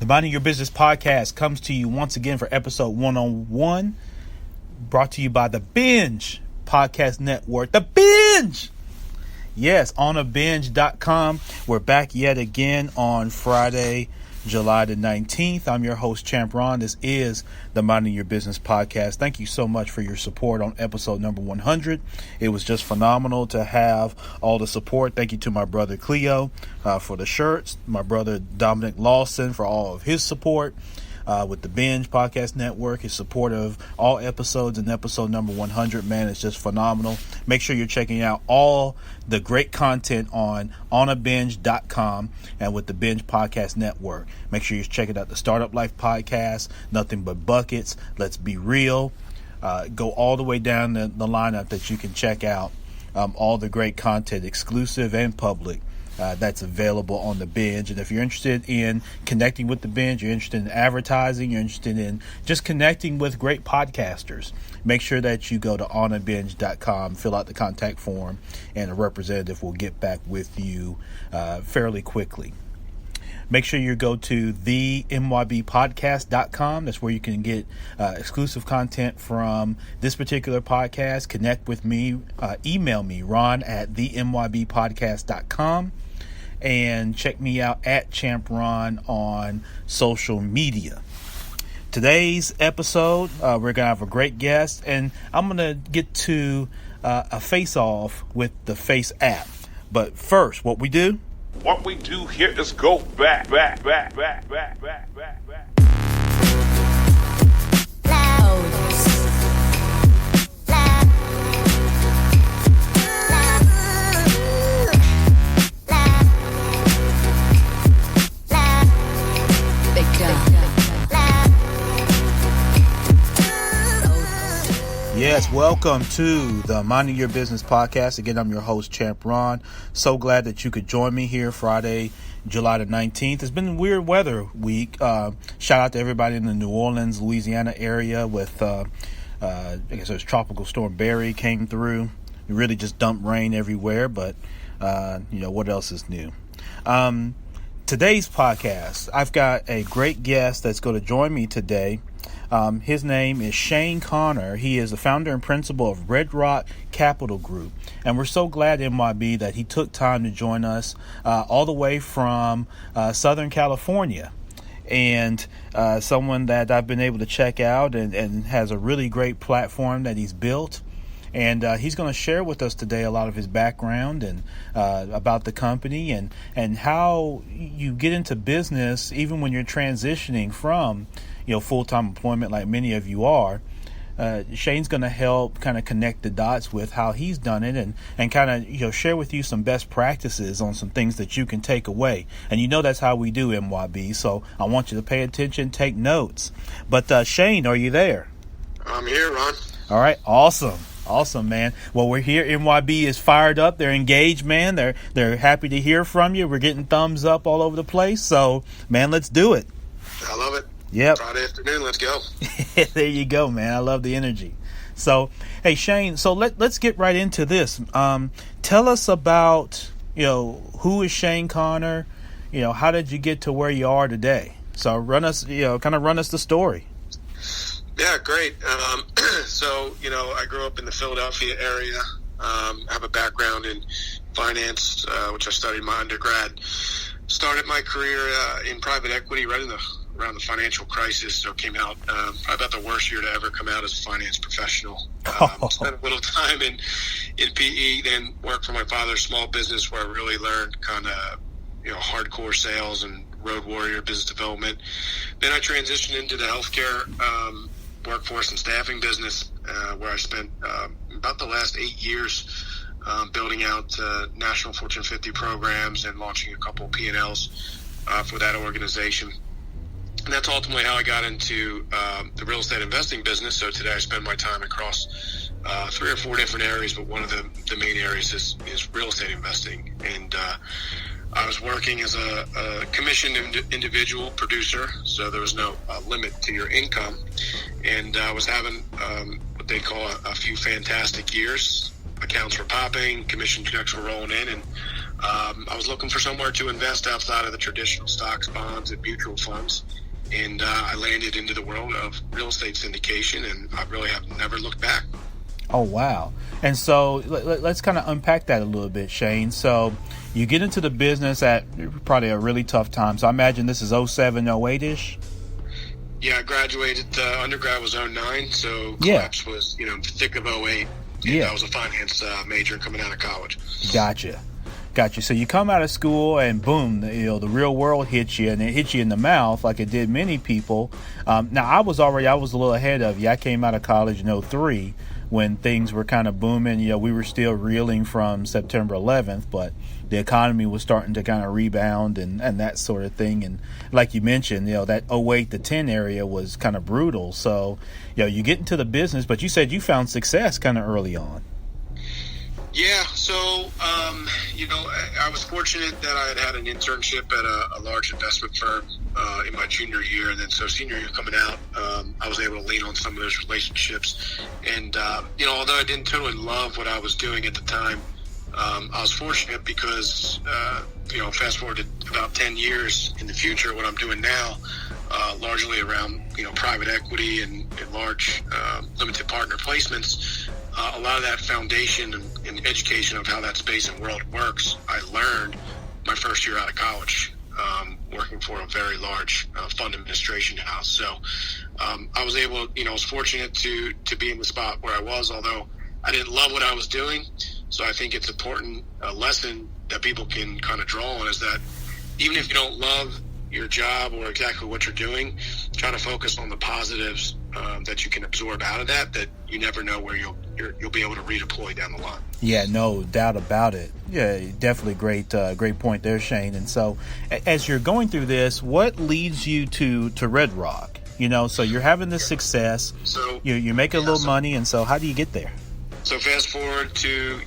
The Minding Your Business podcast comes to you once again for episode 101, brought to you by the Binge Podcast Network. The Binge! Yes, onabinge.com. We're back yet again on Friday, July the 19th. I'm your host, Champ Ron. This is the Minding Your Business podcast. Thank you so much for your support on episode number 100. It was just phenomenal to have all the support. Thank you to my brother Cleo for the shirts, my brother Dominic Lawson for all of his support with the Binge Podcast Network. His support of all episodes, and episode number 100, man, it's just phenomenal. Make sure you're checking out all the great content on onabinge.com and with the Binge Podcast Network. Make sure you're checking out the Startup Life podcast, Nothing But Buckets, Let's Be Real. Go all the way down the lineup that you can check out all the great content, exclusive and public, that's available on the Binge. And if you're interested in connecting with the Binge, you're interested in advertising, you're interested in just connecting with great podcasters, make sure that you go to onabinge.com, fill out the contact form, and a representative will get back with you fairly quickly. Make sure you go to themybpodcast.com. That's where you can get exclusive content from this particular podcast. Connect with me. Email me, ron@themybpodcast.com. And check me out at Champ Ron on social media. Today's episode, we're going to have a great guest. And I'm going to get to a face-off with the Face app. But first, what we do here is go back. Yes, welcome to the Minding Your Business podcast. Again, I'm your host, Champ Ron. So glad that you could join me here Friday, July the 19th. It's been a weird weather week. Shout out to everybody in the New Orleans, Louisiana area with, I guess it was Tropical Storm Barry came through. It really just dumped rain everywhere, but, what else is new? Today's podcast, I've got a great guest that's going to join me today. His name is Shane Connor. He is the founder and principal of Red Rock Capital Group. And we're so glad, MYB, that he took time to join us all the way from Southern California. And someone that I've been able to check out and has a really great platform that he's built. And he's going to share with us today a lot of his background and about the company and how you get into business even when you're transitioning from full-time employment like many of you are. Shane's going to help kind of connect the dots with how he's done it and kind of share with you some best practices on some things that you can take away. And that's how we do, MYB. So I want you to pay attention, take notes. But Shane, are you there? I'm here, Ron. All right, awesome, man. Well, we're here. MYB is fired up. They're engaged, man. They're happy to hear from you. We're getting thumbs up all over the place. So, man, let's do it. I love it. Yep. Friday afternoon, let's go. There you go, man. I love the energy. So, hey, Shane, so let's get right into this. Tell us about, who is Shane Connor? How did you get to where you are today? So run us the story. Yeah, great. So, I grew up in the Philadelphia area. Have a background in finance, which I studied my undergrad. Started my career in private equity around the financial crisis, so came out probably about the worst year to ever come out as a finance professional. Spent a little time in PE, then worked for my father's small business where I really learned kind of hardcore sales and road warrior business development. Then I transitioned into the healthcare workforce and staffing business, where I spent about the last 8 years building out national Fortune 50 programs and launching a couple of P&Ls for that organization. And that's ultimately how I got into the real estate investing business. So today I spend my time across 3 or 4 different areas, but one of the main areas is real estate investing. And I was working as a commissioned individual producer, so there was no limit to your income. And I was having what they call a few fantastic years. Accounts were popping, commission checks were rolling in, and I was looking for somewhere to invest outside of the traditional stocks, bonds, and mutual funds. And I landed into the world of real estate syndication, and I really have never looked back. Oh, wow. And so let's kind of unpack that a little bit, Shane. So you get into the business at probably a really tough time. So I imagine this is 07, 08-ish? Yeah, I graduated, undergrad was 09, so collapse was, thick of 08. Yeah. I was a finance major coming out of college. Gotcha. So you come out of school and boom, the real world hits you, and it hits you in the mouth like it did many people. Now, I was a little ahead of you. I came out of college in 03 when things were kind of booming. We were still reeling from September 11th, but the economy was starting to kind of rebound and that sort of thing. And like you mentioned, that 08 to 10 area was kind of brutal. So, you get into the business, but you said you found success kind of early on. Yeah, so, I was fortunate that I had an internship at a large investment firm in my junior year. And then so senior year coming out, I was able to lean on some of those relationships. And, although I didn't totally love what I was doing at the time, I was fortunate because, fast forward to about 10 years in the future, what I'm doing now, largely around, private equity and large limited partner placements, a lot of that foundation and education of how that space and world works, I learned my first year out of college, working for a very large fund administration house. So I was able, I was fortunate to be in the spot where I was, although I didn't love what I was doing. So I think it's important, a lesson that people can kind of draw on is that even if you don't love your job or exactly what you're doing, try to focus on the positives that you can absorb out of that you never know where you'll be able to redeploy down the line. Yeah, no doubt about it. Yeah, definitely great point there, Shane. And so as you're going through this, what leads you to Red Rock? So you're having this success, so you're making a little money, and so how do you get there? So fast forward to,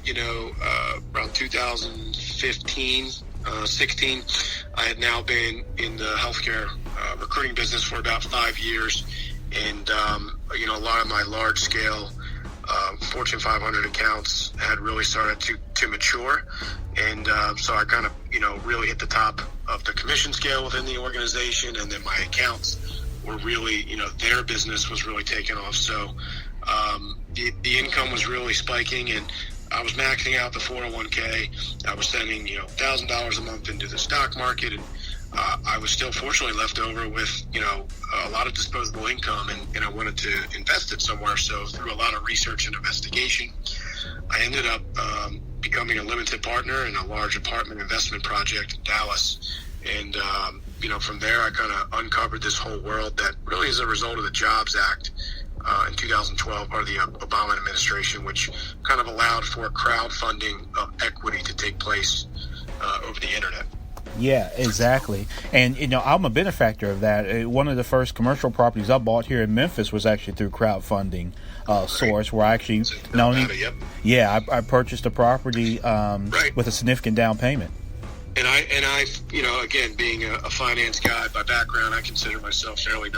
around 2015, 16, I had now been in the healthcare recruiting business for about 5 years. And, a lot of my large scale Fortune 500 accounts had really started to mature. And so I kind of, really hit the top of the commission scale within the organization. And then my accounts were really, their business was really taking off. So the income was really spiking, and I was maxing out the 401k. I was sending, $1,000 a month into the stock market, and I was still fortunately left over with, a lot of disposable income, and I wanted to invest it somewhere. So through a lot of research and investigation, I ended up becoming a limited partner in a large apartment investment project in Dallas. And, from there, I kind of uncovered this whole world that really is a result of the Jobs Act in 2012, part of the Obama administration, which kind of allowed for crowdfunding of equity to take place over the internet. Yeah, exactly. And, I'm a benefactor of that. One of the first commercial properties I bought here in Memphis was actually through crowdfunding source, where I actually I purchased a property with a significant down payment. And I, again, being a finance guy by background, I consider myself fairly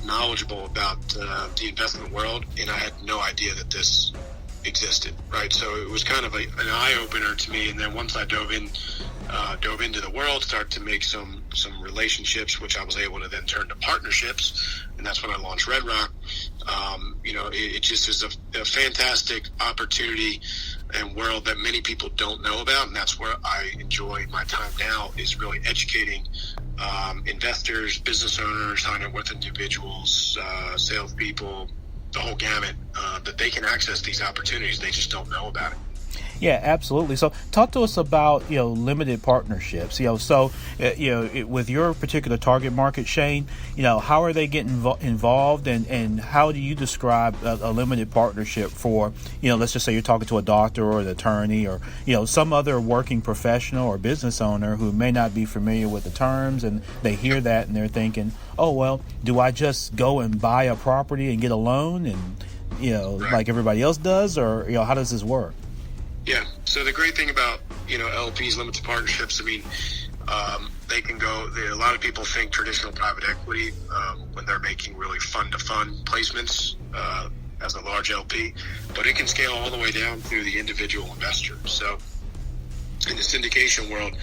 knowledgeable about the investment world, and I had no idea that this existed, right? So it was kind of an eye-opener to me. And then once I dove into the world, started to make some relationships, which I was able to then turn to partnerships, and that's when I launched Red Rock. It just is a fantastic opportunity and world that many people don't know about, and that's where I enjoy my time now, is really educating investors, business owners, high net worth individuals, salespeople, the whole gamut, that they can access these opportunities. They just don't know about it. Yeah, absolutely. So talk to us about, limited partnerships, with your particular target market, Shane, how are they getting involved, and how do you describe a limited partnership for, let's just say you're talking to a doctor or an attorney or, some other working professional or business owner who may not be familiar with the terms, and they hear that and they're thinking, oh, well, do I just go and buy a property and get a loan and, Right. like everybody else does, or, how does this work? Yeah. So the great thing about, LPs, limited partnerships, they can go, a lot of people think traditional private equity when they're making really fund-to-fund placements as a large LP, but it can scale all the way down to the individual investor. So in the syndication world,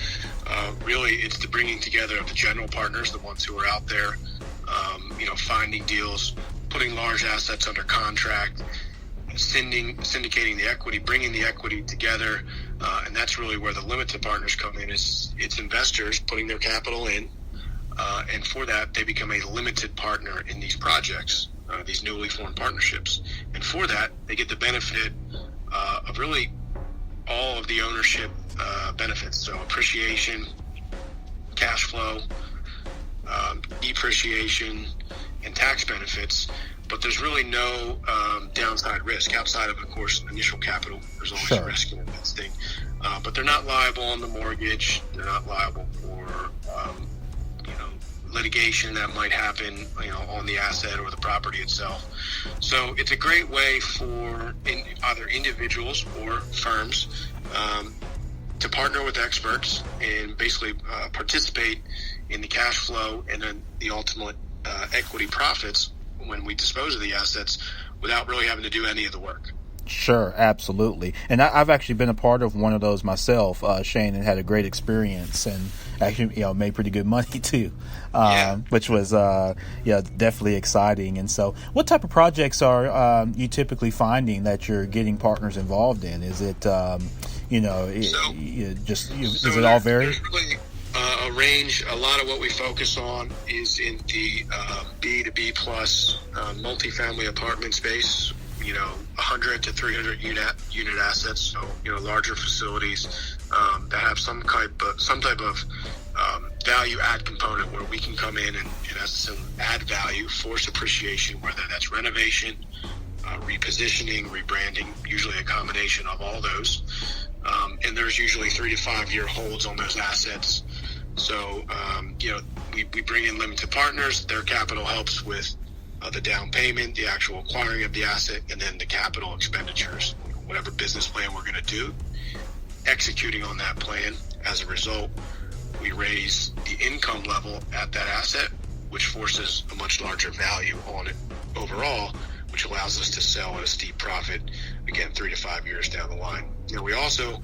really it's the bringing together of the general partners, the ones who are out there, finding deals, putting large assets under contract, syndicating the equity, bringing the equity together, and that's really where the limited partners come in. It's investors putting their capital in, and for that they become a limited partner in these projects, these newly formed partnerships, and for that they get the benefit of really all of the ownership benefits, so appreciation, cash flow, depreciation, and tax benefits. But there's really no downside risk outside of course, initial capital. There's always Sure. risk in investing. But they're not liable on the mortgage. They're not liable for, litigation that might happen, on the asset or the property itself. So it's a great way for either individuals or firms to partner with experts and basically participate in the cash flow and then the ultimate equity profits when we dispose of the assets without really having to do any of the work. Sure, absolutely. And I've actually been a part of one of those myself, Shane, and had a great experience, and actually, made pretty good money too, which was, definitely exciting. And so, what type of projects are you typically finding that you're getting partners involved in? Is it, is it all varied? There's really a range. A lot of what we focus on is in the B to B plus multifamily apartment space. 100 to 300 unit assets, so larger facilities that have some type of value add component where we can come in and add value, force appreciation, whether that's renovation, repositioning, rebranding, usually a combination of all those. And there's usually 3 to 5 year holds on those assets. So we bring in limited partners. Their capital helps with the down payment, the actual acquiring of the asset, and then the capital expenditures, whatever business plan we're going to do, executing on that plan. As a result, we raise the income level at that asset, which forces a much larger value on it overall, which allows us to sell at a steep profit, again, 3 to 5 years down the line. We also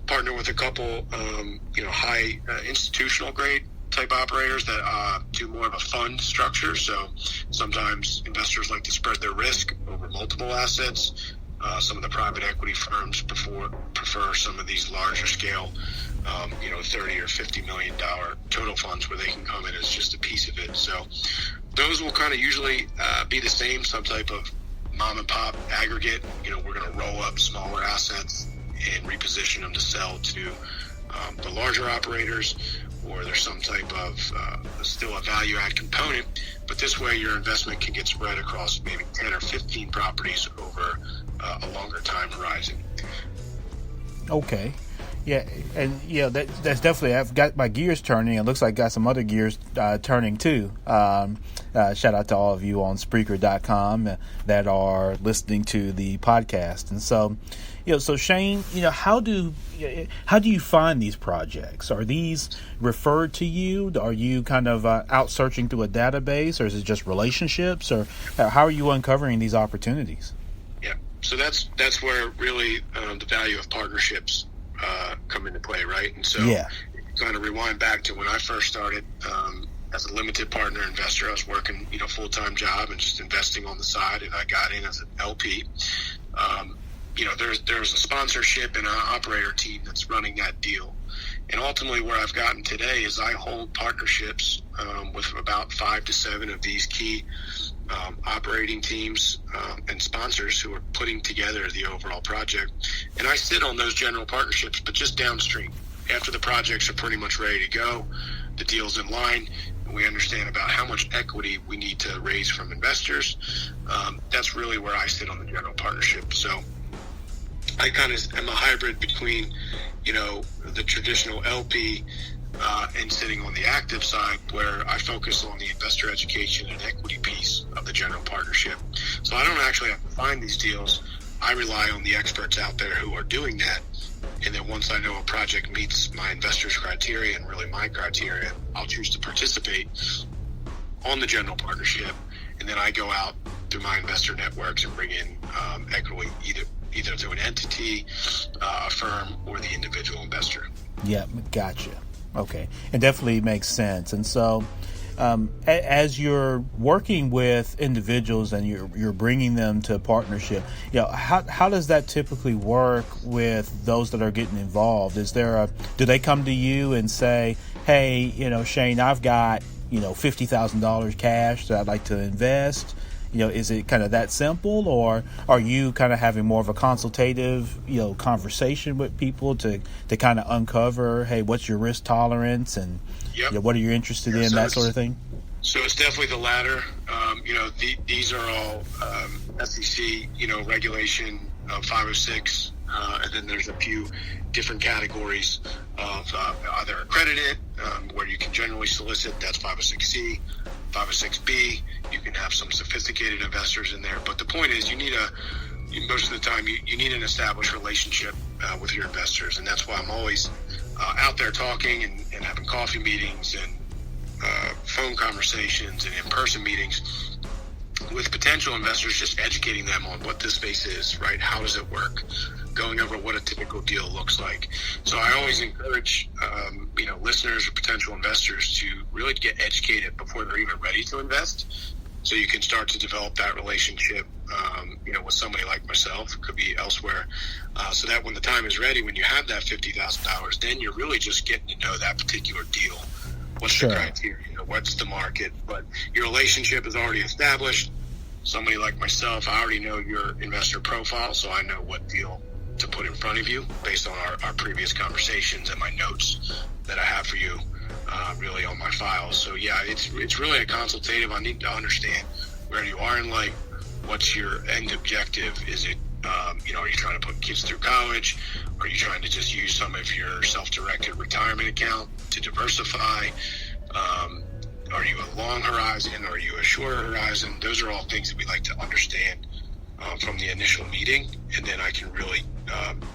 partner with a couple, high institutional grade type operators that do more of a fund structure. So sometimes investors like to spread their risk over multiple assets. Some of the private equity firms prefer some of these larger scale, $30 or $50 million total funds where they can come in as just a piece of it. So those will kind of usually be the same, some type of mom and pop aggregate. We're going to roll up smaller assets and reposition them to sell to the larger operators, or there's some type of still a value add component, but this way your investment can get spread across maybe 10 or 15 properties over a longer time horizon. Okay. Yeah, and that's definitely, I've got my gears turning. It looks like I got some other gears turning too. Shout out to all of you on Spreaker.com that are listening to the podcast. And so, so Shane, how do you find these projects? Are these referred to you? Are you kind of out searching through a database, or is it just relationships, or how are you uncovering these opportunities? Yeah, so that's where really the value of partnerships come into play, right? And so kind of rewind back to when I first started as a limited partner investor. I was working, full-time job and just investing on the side, and I got in as an LP. There's a sponsorship and an operator team that's running that deal. And ultimately where I've gotten today is I hold partnerships with about 5 to 7 of these key operating teams and sponsors who are putting together the overall project. And I sit on those general partnerships, but just downstream. After the projects are pretty much ready to go, the deal's in line, and we understand about how much equity we need to raise from investors. That's really where I sit on the general partnership. So I kind of am a hybrid between, the traditional LP and sitting on the active side, where I focus on the investor education and equity piece of the general partnership. So I don't actually have to find these deals. I rely on the experts out there who are doing that. And then once I know a project meets my investors' criteria and really my criteria, I'll choose to participate on the general partnership. And then I go out through my investor networks and bring in equity, either through an entity, a firm, or the individual investor. Yeah, gotcha. Okay, it definitely makes sense. And so, as you're working with individuals and you're bringing them to partnership, how does that typically work with those that are getting involved? Do they come to you and say, hey, Shane, I've got $50,000 cash that I'd like to invest? Is it kind of that simple, or are you kind of having more of a consultative, conversation with people to kind of uncover, hey, what's your risk tolerance, and what are you interested in, that sort of thing? So it's definitely the latter. These are all SEC, regulation 506, and then there's a few different categories of either accredited, where you can generally solicit. That's 506C, 506B. You can have some sophisticated investors in there, but the point is, most of the time you need an established relationship with your investors, and that's why I'm always out there talking and having coffee meetings and phone conversations and in-person meetings with potential investors, just educating them on what this space is, right? How does it work? Going over what a typical deal looks like. So I always encourage, listeners or potential investors to really get educated before they're even ready to invest. So you can start to develop that relationship, with somebody like myself, could be elsewhere, so that when the time is ready, when you have that $50,000, then you're really just getting to know that particular deal. What's the criteria? What's the market? But your relationship is already established. Somebody like myself, I already know your investor profile, so I know what deal to put in front of you based on our previous conversations and my notes that I have for you, really on my files. So it's really a consultative. I need to understand where you are in life. What's your end objective? Is it, are you trying to put kids through college? Are you trying to just use some of your self-directed retirement account to diversify? Are you a long horizon? Are you a shorter horizon? Those are all things that we like to understand from the initial meeting, and then I can really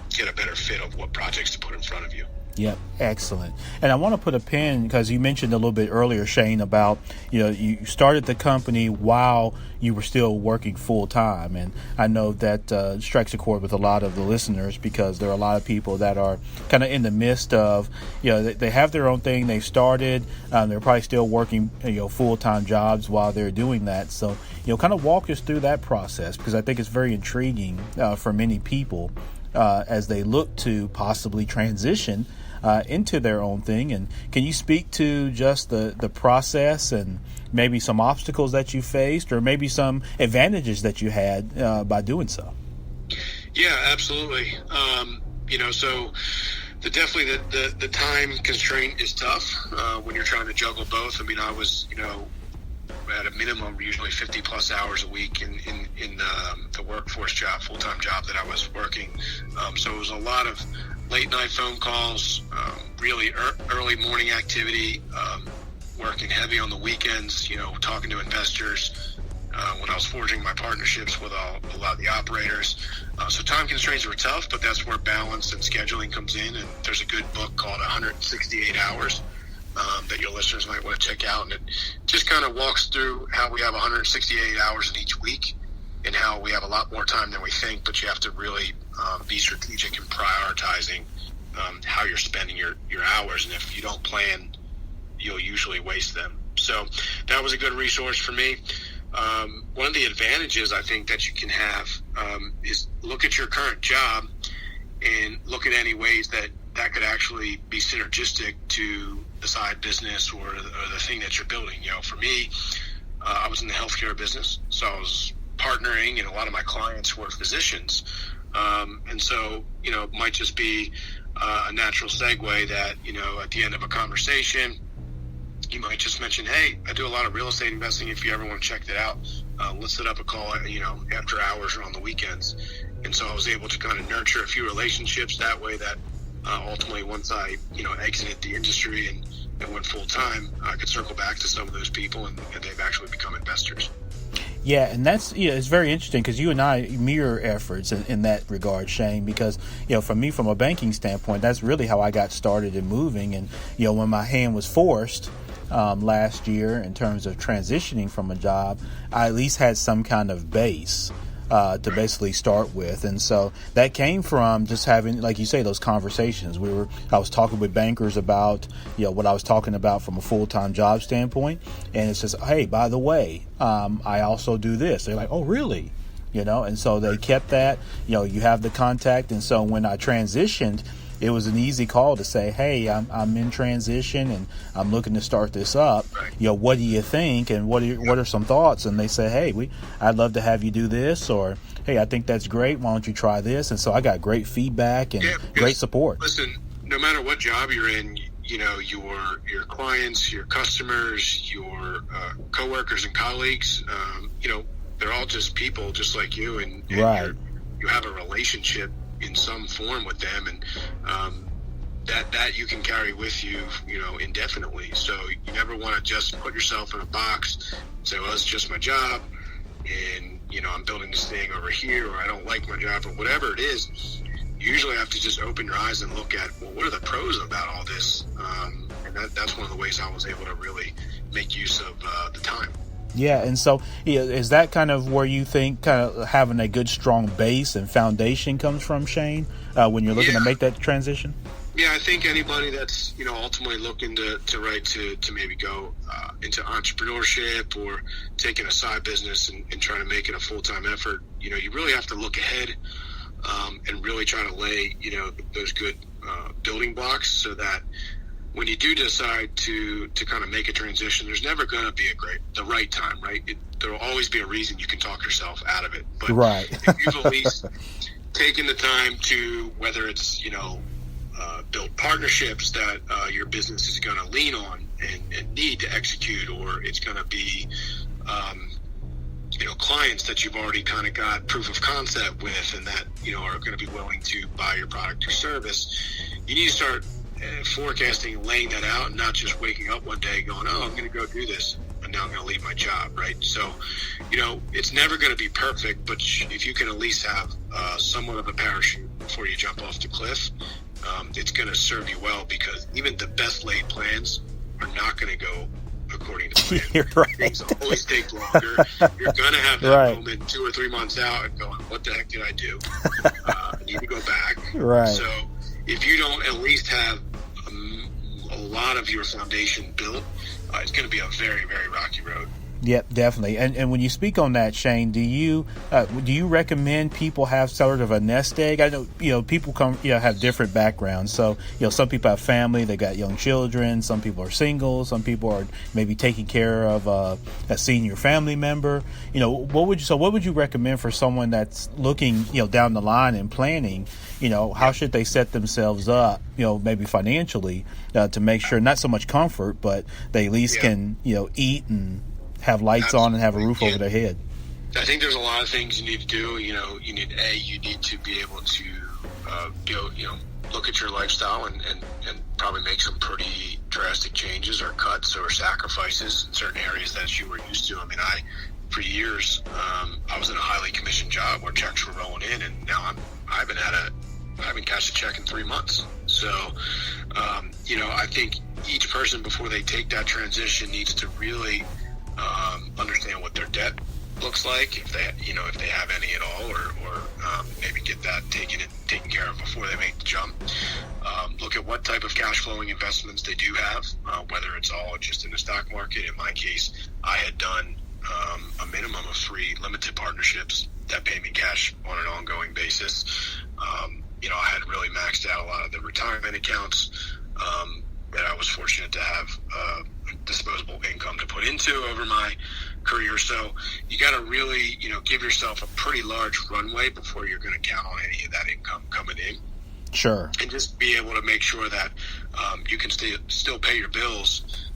get a better fit of what projects to put in front of you. Yep, excellent. And I want to put a pin, because you mentioned a little bit earlier, Shane, about, you started the company while you were still working full time. And I know that strikes a chord with a lot of the listeners, because there are a lot of people that are kind of in the midst of, they have their own thing they've started. They're probably still working, full time jobs while they're doing that. So, kind of walk us through that process, because I think it's very intriguing for many people as they look to possibly transition into their own thing. And can you speak to just the process and maybe some obstacles that you faced, or maybe some advantages that you had by doing so? Yeah, absolutely. So definitely the time constraint is tough when you're trying to juggle both. I mean, I was, at a minimum, usually 50 plus hours a week in the workforce job, full-time job that I was working. So it was a lot of late night phone calls, really early morning activity, working heavy on the weekends, talking to investors, when I was forging my partnerships with a lot of the operators. So time constraints were tough, but that's where balance and scheduling comes in. And there's a good book called 168 Hours that your listeners might want to check out. And it just kind of walks through how we have 168 hours in each week, and how we have a lot more time than we think, but you have to really be strategic in prioritizing how you're spending your hours. And if you don't plan, you'll usually waste them. So that was a good resource for me. One of the advantages I think that you can have is look at your current job and look at any ways that could actually be synergistic to the side business or the thing that you're building. For me, I was in the healthcare business, so I was partnering, and a lot of my clients were physicians. And so, it might just be a natural segue that, at the end of a conversation, you might just mention, hey, I do a lot of real estate investing. If you ever want to check that out, let's set up a call, after hours or on the weekends. And so I was able to kind of nurture a few relationships that way, that ultimately, once I, exited the industry and went full time, I could circle back to some of those people, and they've actually become investors. Yeah, and that's it's very interesting, because you and I mirror efforts in that regard, Shane, because, for me, from a banking standpoint, that's really how I got started in moving. And, when my hand was forced last year in terms of transitioning from a job, I at least had some kind of base to basically start with. And so that came from just having, like you say, those conversations. I was talking with bankers about, what I was talking about from a full-time job standpoint. And it's just, hey, by the way, I also do this. They're like, oh, really? And so they kept that, you have the contact. And so when I transitioned, it was an easy call to say, hey, I'm in transition and I'm looking to start this up. What do you think? And what are some thoughts? And they say, hey, I'd love to have you do this, or, hey, I think that's great. Why don't you try this? And so I got great feedback and great support. Listen, no matter what job you're in, your clients, your customers, your coworkers and colleagues, they're all just people just like you, and right. You have a relationship in some form with them, and that you can carry with you, indefinitely. So you never want to just put yourself in a box, say, well, it's just my job, and I'm building this thing over here, or I don't like my job, or whatever it is. You usually have to just open your eyes and look at, well, what are the pros about all this? And that's one of the ways I was able to really make use of the time. Yeah, and so is that kind of where you think kind of having a good, strong base and foundation comes from, Shane, when you're looking to make that transition? Yeah, I think anybody that's ultimately looking to maybe go into entrepreneurship or taking a side business and trying to make it a full-time effort, you really have to look ahead and really try to lay those good building blocks, so that when you do decide to kind of make a transition, there's never going to be the right time, right? There will always be a reason you can talk yourself out of it. But right. If you've at least taken the time to, whether it's, build partnerships that your business is going to lean on and need to execute, or it's going to be, clients that you've already kind of got proof of concept with, and that, are going to be willing to buy your product or service, you need to start forecasting, laying that out, and not just waking up one day going, oh, I'm going to go do this, and now I'm going to leave my job, right? So, it's never going to be perfect, but if you can at least have somewhat of a parachute before you jump off the cliff, it's going to serve you well, because even the best laid plans are not going to go according to plan. You're right. Things always take longer. You're going to have that moment 2 or 3 months out and going, what the heck did I do? I need to go back. Right. So if you don't at least have a lot of your foundation built, it's going to be a very, very rocky road. Yep, definitely. And when you speak on that, Shane, do you recommend people have sort of a nest egg? I know people have different backgrounds. So some people have family, they got young children. Some people are single. Some people are maybe taking care of a senior family member. What would you recommend for someone that's looking down the line and planning? How should they set themselves up? Maybe financially to make sure not so much comfort, but they at least can eat and have lights on and have a roof over their head. I think there's a lot of things you need to do. You need to be able to look at your lifestyle and probably make some pretty drastic changes or cuts or sacrifices in certain areas that you were used to. I mean, for years, I was in a highly commissioned job where checks were rolling in, and now I haven't cashed a check in 3 months. So, I think each person, before they take that transition, needs to really understand what their debt looks like, if they have any at all, or maybe get that taken care of before they make the jump. Look at what type of cash flowing investments they do have, whether it's all just in the stock market. In my case, I had done a minimum of 3 limited partnerships that pay me cash on an ongoing basis. I had really maxed out a lot of the retirement accounts that I was fortunate to have disposable income to put into over my career. So you got to really, give yourself a pretty large runway before you're going to count on any of that income coming in. Sure. And just be able to make sure that you can still pay your bills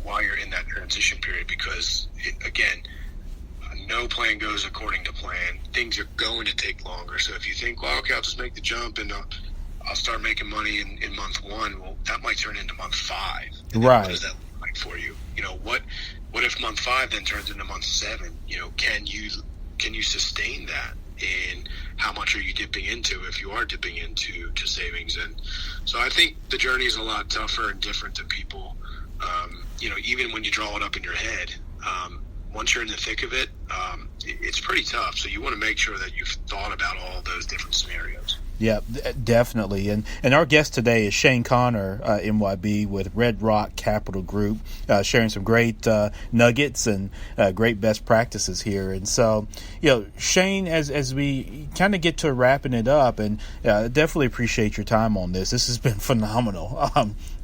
while you're in that transition period, because, again, no plan goes according to plan. Things are going to take longer. So if you think, well, okay, I'll just make the jump and I'll start making money in month 1, well, that might turn into month 5. Right. What does that look like for you? What if month 5 then turns into month 7? Can you sustain that? And how much are you dipping into, if you are dipping into savings? And so I think the journey is a lot tougher and different than people, even when you draw it up in your head. once you're in the thick of it, it's pretty tough. So you want to make sure that you've thought about all those different scenarios. Yeah, definitely. And our guest today is Shane Connor, MYB with Red Rock Capital Group, sharing some great nuggets and great best practices here. And so, Shane, as we kind of get to wrapping it up, and definitely appreciate your time on this. This has been phenomenal.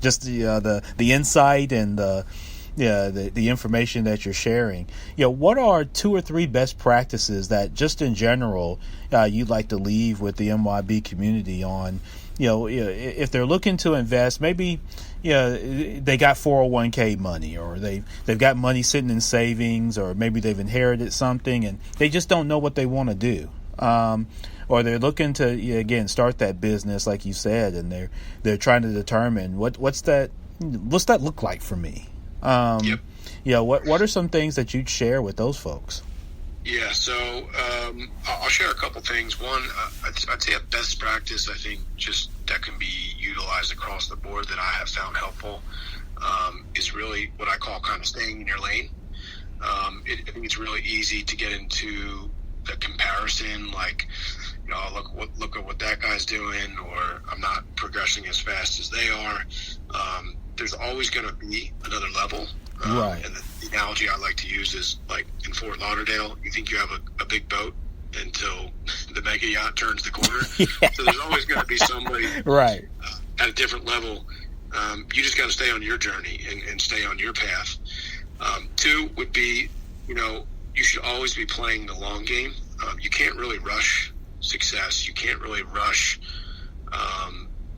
Just the insight and the information that you're sharing. What are 2 or 3 best practices that just in general you'd like to leave with the MYB community on, if they're looking to invest, maybe, they got 401k money, or they've got money sitting in savings, or maybe they've inherited something and they just don't know what they want to do. Or they're looking to, again, start that business, like you said, and they're trying to determine what's that look like for me. Yep. What are some things that you'd share with those folks? Yeah, so I'll share a couple things. One, I'd say a best practice, I think, just that can be utilized across the board that I have found helpful, is really what I call kind of staying in your lane. I think it's really easy to get into the comparison, like, look at what that guy's doing, or I'm not progressing as fast as they are. There's always going to be another level. Right. And the analogy I like to use is like in Fort Lauderdale, you think you have a big boat until the mega yacht turns the corner. Yeah. So there's always going to be somebody right at a different level. You just got to stay on your journey and stay on your path. 2 would be, you should always be playing the long game. You can't really rush success. You can't really rush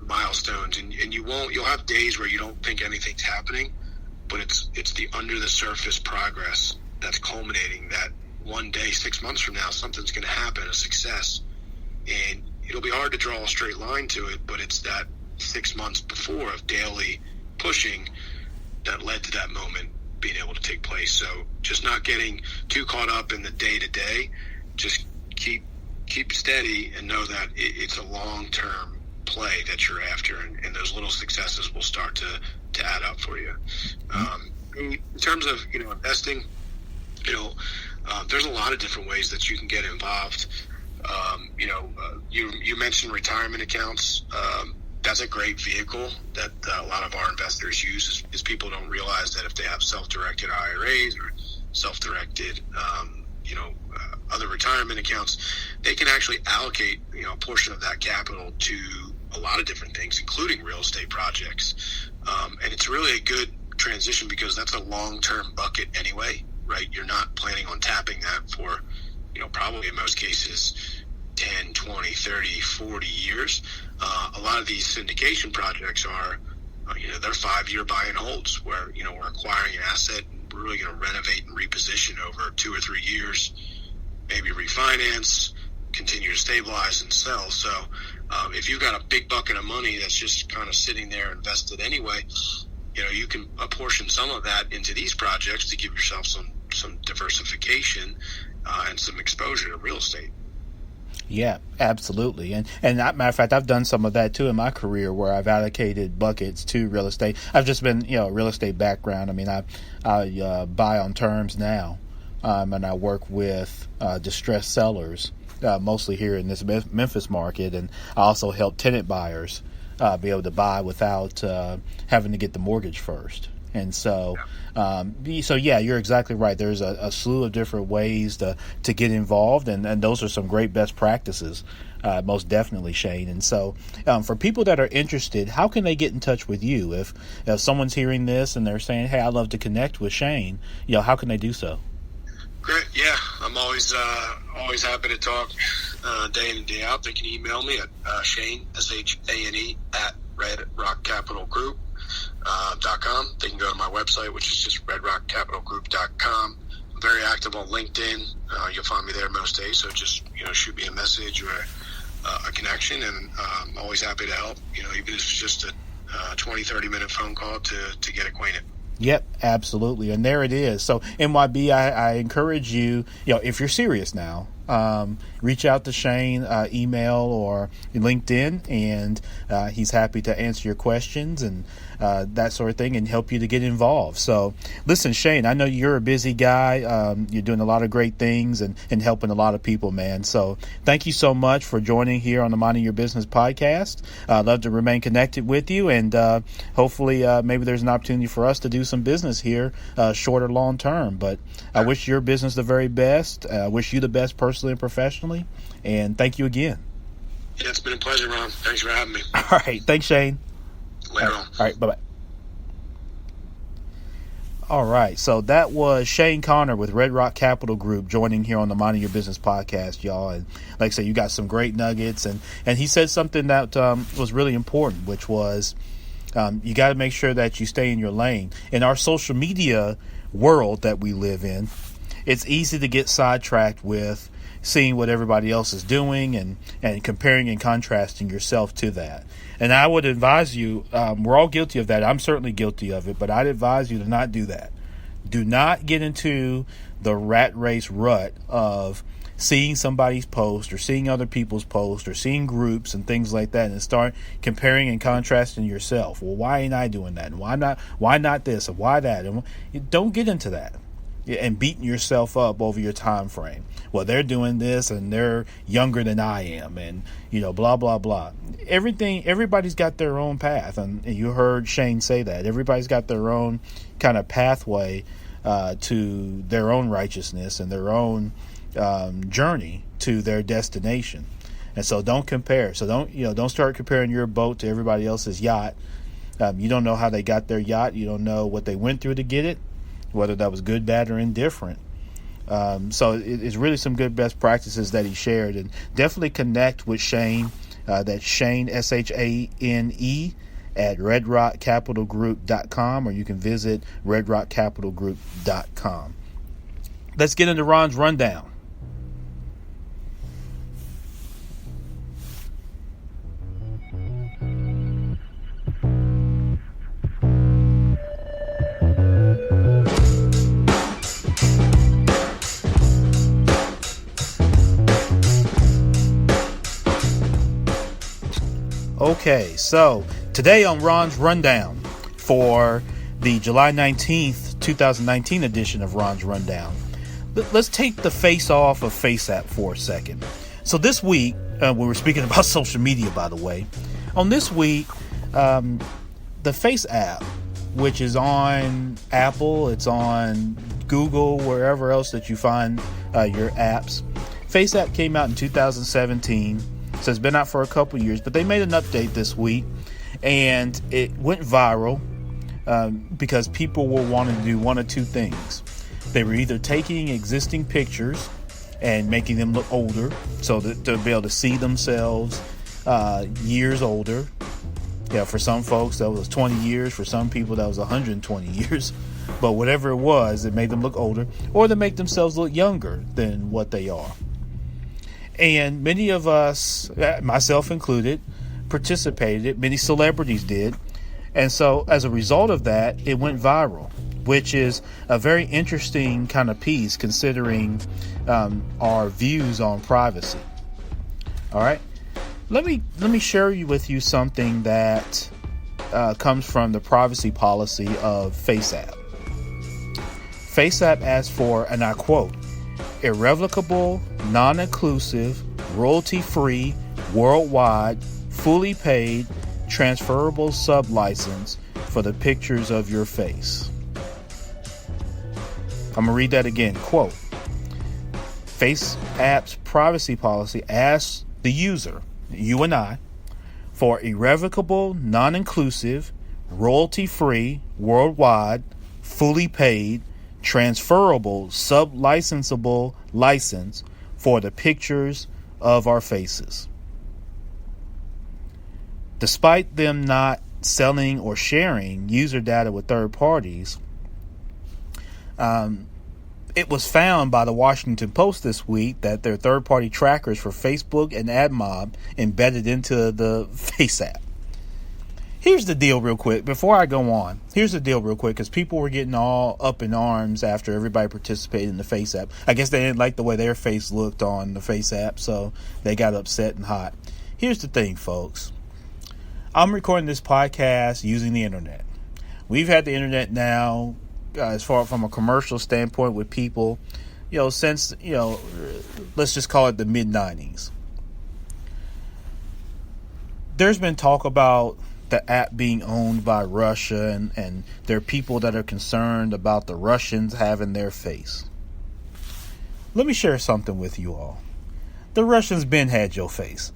milestones, and you'll have days where you don't think anything's happening, but it's the under the surface progress that's culminating that one day, 6 months from now, something's going to happen, a success. And it'll be hard to draw a straight line to it, but it's that 6 months before of daily pushing that led to that moment being able to take place. So just not getting too caught up in the day to day, just keep steady and know that it's a long-term play that you're after, and those little successes will start to add up for you. In terms of investing, there's a lot of different ways that you can get involved. You mentioned retirement accounts. That's a great vehicle that a lot of our investors use. Is people don't realize that if they have self-directed IRAs or self-directed other retirement accounts, they can actually allocate a portion of that capital to a lot of different things, including real estate projects. And it's really a good transition because that's a long-term bucket anyway, right? You're not planning on tapping that for, probably in most cases, 10, 20, 30, 40 years. A lot of these syndication projects are, they're 5-year buy and holds where, we're acquiring an asset and we're really going to renovate and reposition over 2 or 3 years, maybe refinance, continue to stabilize and sell. So if you've got a big bucket of money that's just kind of sitting there invested anyway, you can apportion some of that into these projects to give yourself some diversification and some exposure to real estate. Yeah, absolutely. And matter of fact, I've done some of that too in my career where I've allocated buckets to real estate. I've just been, real estate background. I mean, I buy on terms now, and I work with distressed sellers, mostly here in this Memphis market. And I also help tenant buyers be able to buy without having to get the mortgage first. And so, you're exactly right. There's a slew of different ways to get involved, and those are some great best practices, most definitely, Shane. And so, for people that are interested, how can they get in touch with you? If someone's hearing this and they're saying, "Hey, I'd love to connect with Shane," how can they do so? Great, yeah, I'm always happy to talk day in and day out. They can email me at Shane, SHANE, at redrockcapitalgroup.com. They can go to my website, which is just redrockcapitalgroup.com. I'm very active on LinkedIn. You'll find me there most days, so just shoot me a message or a connection, and I'm always happy to help, even if it's just a 20, 30-minute phone call to get acquainted. Yep, absolutely. And there it is. So MYB, I encourage you, if you're serious now reach out to Shane, email or LinkedIn, and he's happy to answer your questions and that sort of thing and help you to get involved. So listen, Shane, I know you're a busy guy. You're doing a lot of great things and helping a lot of people, man. So thank you so much for joining here on the Minding Your Business podcast. I'd love to remain connected with you, and hopefully maybe there's an opportunity for us to do some business here, short or long term. But I wish your business the very best. I wish you the best personally and professionally. And thank you again. Yeah, it's been a pleasure, Ron. Thanks for having me. All right. Thanks, Shane. Later on. All right. Bye-bye. All right. So that was Shane Connor with Red Rock Capital Group joining here on the Minding Your Business podcast, y'all. And like I said, you got some great nuggets. And he said something that was really important, which was you got to make sure that you stay in your lane. In our social media world that we live in, it's easy to get sidetracked with seeing what everybody else is doing and comparing and contrasting yourself to that. And I would advise you, we're all guilty of that. I'm certainly guilty of it, but I'd advise you to not do that. Do not get into the rat race rut of seeing somebody's post or seeing other people's posts or seeing groups and things like that and start comparing and contrasting yourself. Well, why ain't I doing that? And why not this? And why that? And don't get into that and beating yourself up over your time frame. Well, they're doing this and they're younger than I am, and blah blah blah. Everybody's got their own path, and you heard Shane say that everybody's got their own kind of pathway to their own righteousness and their own journey to their destination. And so don't compare. So don't start comparing your boat to everybody else's yacht. You don't know how they got their yacht. You don't know what they went through to get it, whether that was good, bad, or indifferent. So it's really some good best practices that he shared, and definitely connect with Shane. That's Shane, SHANE, at redrockcapitalgroup.com, or you can visit redrockcapitalgroup.com. Let's get into Ron's rundown. Okay, so today on Ron's Rundown for the July 19th, 2019 edition of Ron's Rundown, let's take the face off of FaceApp for a second. So this week, we were speaking about social media, by the way. On this week, the FaceApp, which is on Apple, it's on Google, wherever else that you find your apps. FaceApp came out in 2017. So it's been out for a couple years, but they made an update this week, and it went viral because people were wanting to do one of two things. They were either taking existing pictures and making them look older, so that to be able to see themselves years older. Yeah, for some folks that was 20 years. For some people that was 120 years. But whatever it was, it made them look older, or they make themselves look younger than what they are. And many of us, myself included, participated. Many celebrities did. And so as a result of that, it went viral, which is a very interesting kind of piece considering our views on privacy. All right. Let me share with you something that comes from the privacy policy of FaceApp. FaceApp asks for, and I quote, irrevocable, non-inclusive, royalty-free, worldwide, fully paid, transferable sub-license for the pictures of your face. I'm going to read that again. Quote, FaceApp's privacy policy asks the user, you and I, for irrevocable, non-inclusive, royalty-free, worldwide, fully paid, transferable, sub-licensable license for the pictures of our faces. Despite them not selling or sharing user data with third parties, it was found by the Washington Post this week that their third-party trackers for Facebook and AdMob embedded into the FaceApp. Here's the deal real quick. Before I go on, here's the deal real quick, because people were getting all up in arms after everybody participated in the Face app. I guess they didn't like the way their face looked on the Face app, so they got upset and hot. Here's the thing, folks. I'm recording this podcast using the internet. We've had the internet now, as far from a commercial standpoint, with people, since, let's just call it the mid-90s. There's been talk about the app being owned by Russia, and there are people that are concerned about the Russians having their face. Let me share something with you all. The Russians been had your face.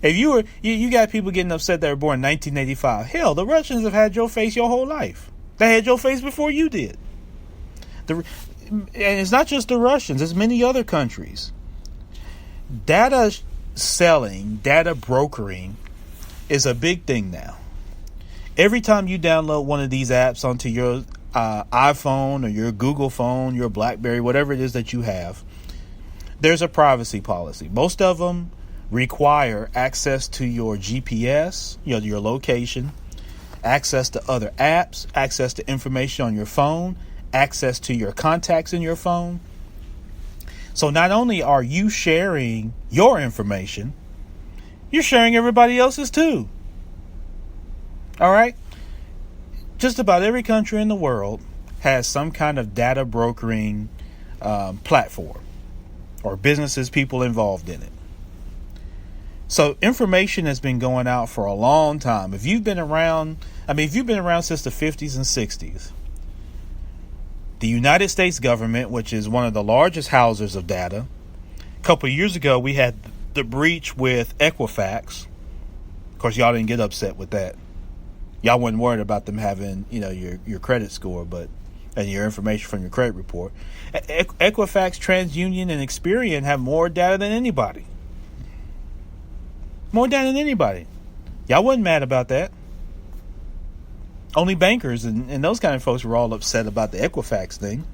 If you got people getting upset that were born in 1985, hell, the Russians have had your face your whole life. They had your face before you did. And it's not just the Russians, it's many other countries. Data selling, data brokering is a big thing now. Every time you download one of these apps onto your iPhone or your Google phone, your BlackBerry, whatever it is that you have, there's a privacy policy. Most of them require access to your GPS, your location, access to other apps, access to information on your phone, access to your contacts in your phone. So not only are you sharing your information, you're sharing everybody else's too. All right? Just about every country in the world has some kind of data brokering platform or businesses, people involved in it. So information has been going out for a long time. If you've been around since the 50s and 60s, the United States government, which is one of the largest housers of data, a couple of years ago we had the breach with Equifax. Of course, y'all didn't get upset with that. Y'all wasn't worried about them having, your credit score, and your information from your credit report. Equifax, TransUnion, and Experian have more data than anybody. More data than anybody. Y'all wasn't mad about that. Only bankers and those kind of folks were all upset about the Equifax thing.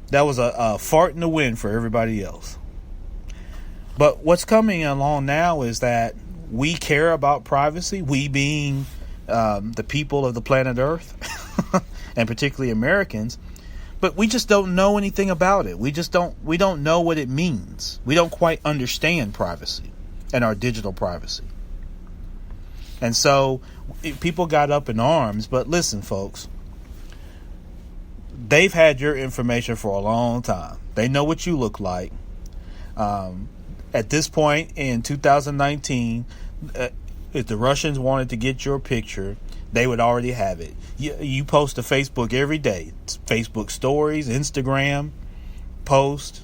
That was a fart in the wind for everybody else. But what's coming along now is that we care about privacy, we being the people of the planet Earth, and particularly Americans, but we just don't know anything about it. We don't know what it means. We don't quite understand privacy and our digital privacy. And so people got up in arms, but listen, folks, they've had your information for a long time. They know what you look like. At this point in 2019, if the Russians wanted to get your picture, they would already have it. You post to Facebook every day. It's Facebook stories, Instagram, post.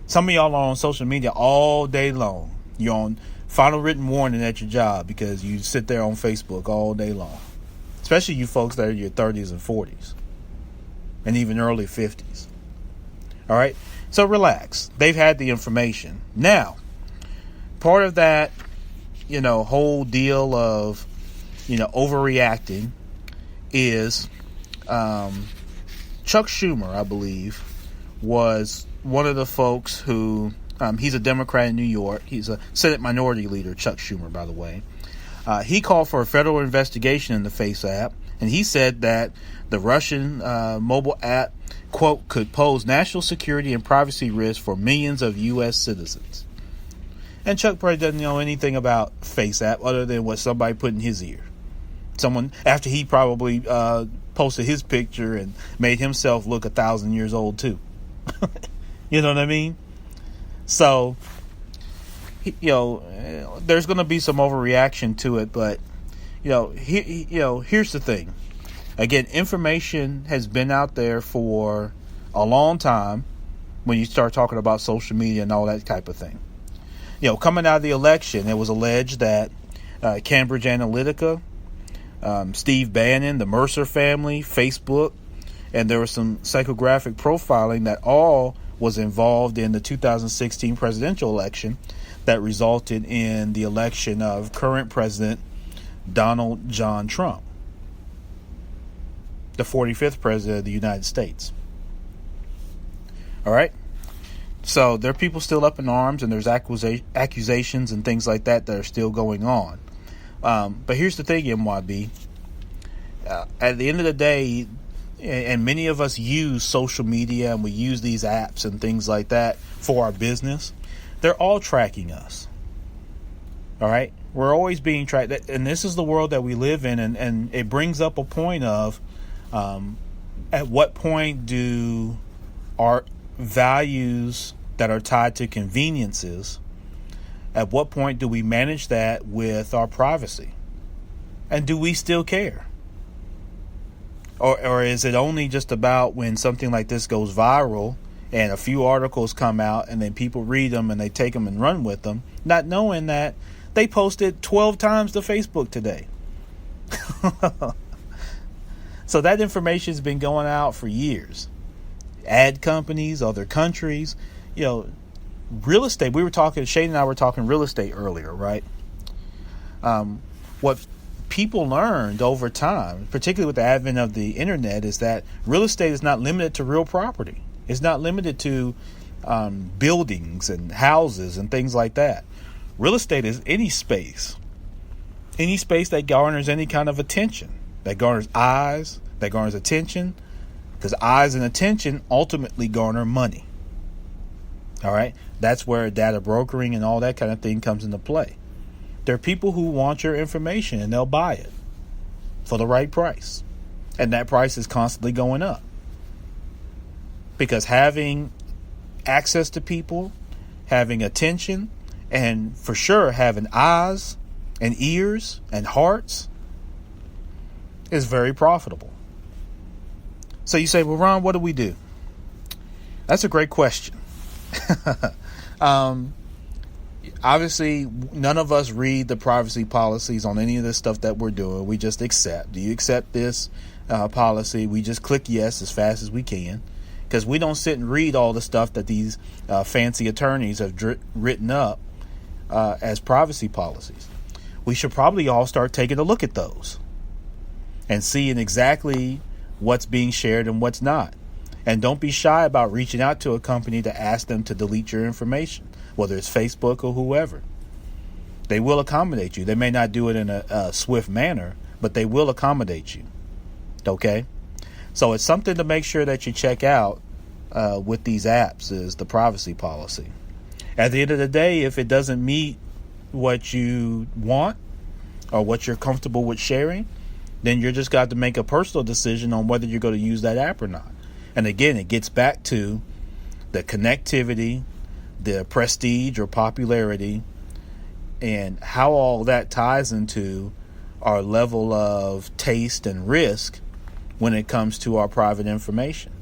Some of y'all are on social media all day long. You're on final written warning at your job because you sit there on Facebook all day long. Especially you folks that are in your 30s and 40s. And even early 50s. All right? So relax. They've had the information. Now, part of that, whole deal of, overreacting is Chuck Schumer, I believe, was one of the folks who, he's a Democrat in New York. He's a Senate Minority Leader, Chuck Schumer, by the way. He called for a federal investigation in the Face app, and he said that the Russian mobile app, quote, could pose national security and privacy risks for millions of U.S. citizens. And Chuck probably doesn't know anything about Face app other than what somebody put in his ear. Someone, after he probably posted his picture and made himself look 1,000 years old too. You know what I mean? So, there's going to be some overreaction to it, but, here's the thing. Again, information has been out there for a long time when you start talking about social media and all that type of thing. Coming out of the election, it was alleged that Cambridge Analytica, Steve Bannon, the Mercer family, Facebook, and there was some psychographic profiling that all was involved in the 2016 presidential election that resulted in the election of current President Donald John Trump, the 45th president of the United States. All right. So there are people still up in arms, and there's accusations and things like that are still going on. But here's the thing, MYB. At the end of the day, and many of us use social media and we use these apps and things like that for our business. They're all tracking us. All right? We're always being tracked. And this is the world that we live in. And it brings up a point of at what point do our values that are tied to conveniences, at what point do we manage that with our privacy? And do we still care? Or is it only just about when something like this goes viral and a few articles come out and then people read them and they take them and run with them, not knowing that they posted 12 times to Facebook today? So that information has been going out for years. Ad companies, other countries, real estate. Shane and I were talking real estate earlier, right? What people learned over time, particularly with the advent of the internet, is that real estate is not limited to real property. It's not limited to buildings and houses and things like that. Real estate is any space that garners any kind of attention, that garners eyes, that garners attention, because eyes and attention ultimately garner money. All right. That's where data brokering and all that kind of thing comes into play. There are people who want your information and they'll buy it for the right price. And that price is constantly going up. Because having access to people, having attention, and for sure having eyes and ears and hearts is very profitable. So you say, well, Ron, what do we do? That's a great question. Obviously, none of us read the privacy policies on any of this stuff that we're doing. We just accept. Do you accept this policy? We just click yes as fast as we can, because we don't sit and read all the stuff that these fancy attorneys have written up as privacy policies. We should probably all start taking a look at those and seeing exactly what's being shared and what's not. And don't be shy about reaching out to a company to ask them to delete your information, whether it's Facebook or whoever. They will accommodate you. They may not do it in a swift manner, but they will accommodate you. Okay? So it's something to make sure that you check out with these apps, is the privacy policy. At the end of the day, if it doesn't meet what you want or what you're comfortable with sharing, then you're just got to make a personal decision on whether you're going to use that app or not. And again, it gets back to the connectivity, the prestige or popularity, and how all that ties into our level of taste and risk when it comes to our private information.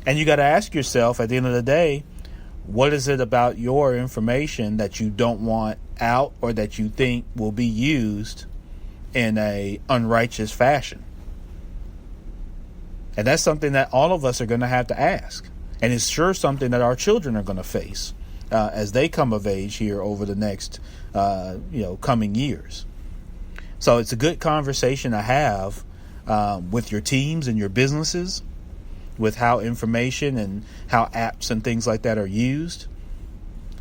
And you got to ask yourself at the end of the day, what is it about your information that you don't want out or that you think will be used in a unrighteous fashion? And that's something that all of us are going to have to ask. And it's sure something that our children are going to face as they come of age here over the next, coming years. So it's a good conversation to have with your teams and your businesses, with how information and how apps and things like that are used,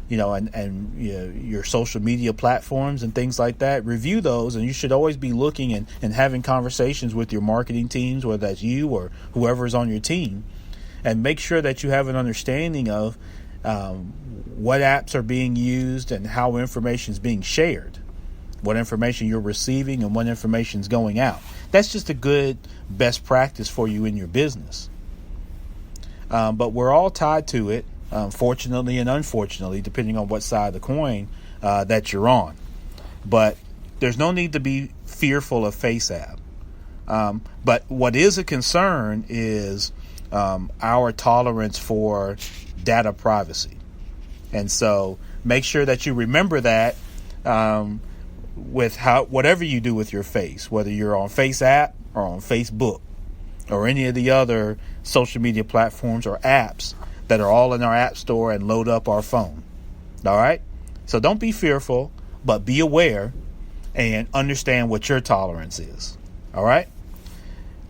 and your social media platforms and things like that. Review those, and you should always be looking and having conversations with your marketing teams, whether that's you or whoever is on your team, and make sure that you have an understanding of what apps are being used and how information is being shared, what information you're receiving and what information is going out. That's just a good best practice for you in your business. But we're all tied to it. Fortunately and unfortunately, depending on what side of the coin that you're on. But there's no need to be fearful of FaceApp. But what is a concern is our tolerance for data privacy. And so make sure that you remember that with whatever you do with your face, whether you're on FaceApp or on Facebook or any of the other social media platforms or apps that are all in our app store and load up our phone. All right? So don't be fearful, but be aware and understand what your tolerance is. All right?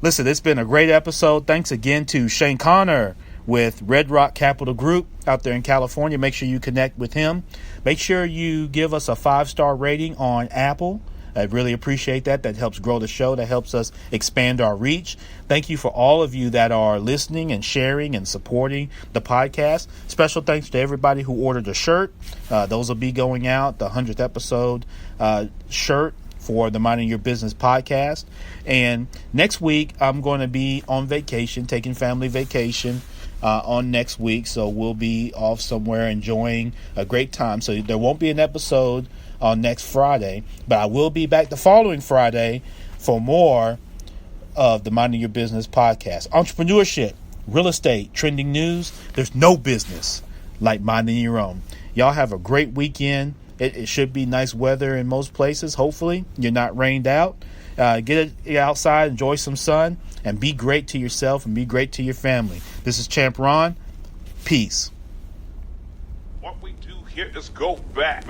Listen, it's been a great episode. Thanks again to Shane Connor with Red Rock Capital Group out there in California. Make sure you connect with him. Make sure you give us a 5-star rating on Apple. I really appreciate that. That helps grow the show. That helps us expand our reach. Thank you for all of you that are listening and sharing and supporting the podcast. Special thanks to everybody who ordered a shirt. Those will be going out, the 100th episode shirt for the Minding Your Business podcast. And next week, I'm going to be on vacation, taking family vacation on next week. So we'll be off somewhere enjoying a great time. So there won't be an episode on next Friday, but I will be back the following Friday for more of the Minding Your Business podcast. Entrepreneurship, real estate, trending news. There's no business like minding your own. Y'all have a great weekend. It should be nice weather in most places. Hopefully you're not rained out. Get outside, enjoy some sun, and be great to yourself and be great to your family. This is Champ Ron. Peace. What we do here is go back.